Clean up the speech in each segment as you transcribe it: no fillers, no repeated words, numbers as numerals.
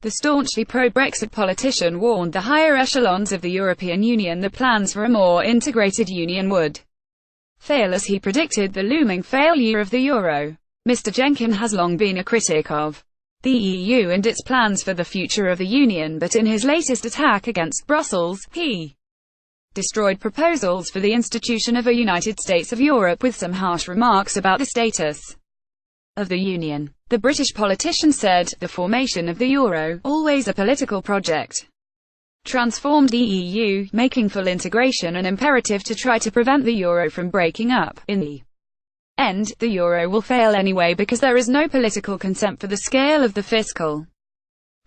The staunchly pro-Brexit politician warned the higher echelons of the European Union that plans for a more integrated union would fail as he predicted the looming failure of the euro. Mr Jenkin has long been a critic of the EU and its plans for the future of the Union, but in his latest attack against Brussels, he destroyed proposals for the institution of a United States of Europe with some harsh remarks about the status of the Union. The British politician said, "The formation of the euro, always a political project, transformed the EU, making full integration an imperative to try to prevent the euro from breaking up. In the end, the euro will fail anyway because there is no political consent for the scale of the fiscal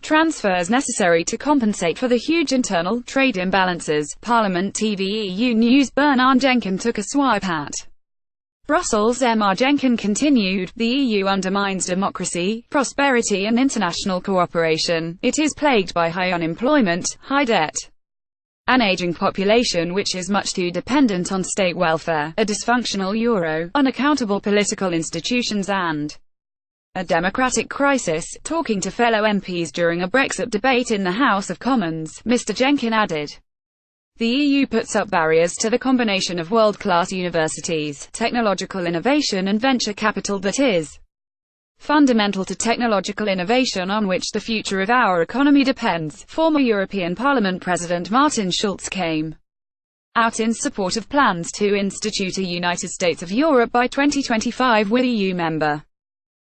transfers necessary to compensate for the huge internal trade imbalances." Parliament TVEU News. Bernarn Jenkin took a swipe at BrusselsMr Jenkin continued, "The EU undermines democracy, prosperity and international cooperation. It is plagued by high unemployment, high debt, an aging population which is much too dependent on state welfare, a dysfunctional euro, unaccountable political institutions and a democratic crisis." Talking to fellow MPs during a Brexit debate in the House of Commons, Mr Jenkin added, "The EU puts up barriers to the combination of world-class universities, technological innovation and venture capital that is fundamental to technological innovation on which the future of our economy depends." Former European Parliament President Martin Schulz came out in support of plans to institute a United States of Europe by 2025 with EU member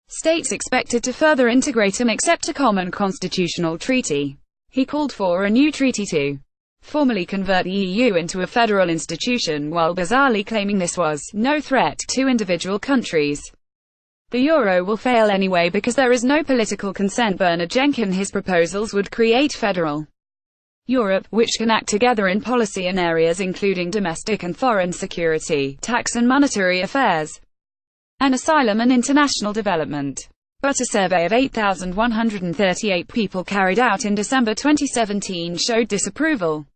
states expected to further integrate and accept a common constitutional treaty. He called for a new treaty to formally convert the EU into a federal institution, while bizarrely claiming this was no threat to individual countries. The euro will fail anyway because there is no political consent. Bernarn Jenkin. His proposals would create federal Europe, which can act together in policy in areas including domestic and foreign security, tax and monetary affairs, and asylum and international development. But a survey of 8,138 people carried out in December 2017 showed disapproval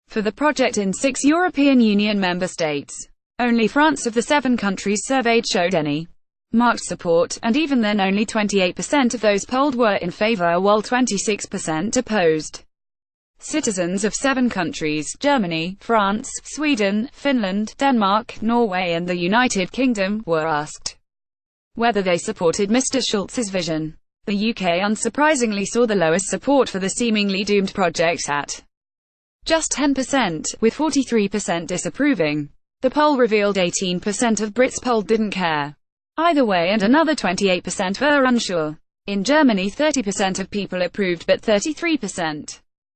for the project in 6 European Union member states. Only France of the 7 countries surveyed showed any marked support, and even then only 28% of those polled were in favour while 26% opposed. Citizens of 7 countries, Germany, France, Sweden, Finland, Denmark, Norway and the United Kingdom, were asked whether they supported Mr Schulz's vision. The UK unsurprisingly saw the lowest support for the seemingly doomed project at just 10%, with 43% disapproving. The poll revealed 18% of Brits polled didn't care either way and another 28% were unsure. In Germany 30% of people approved but 33%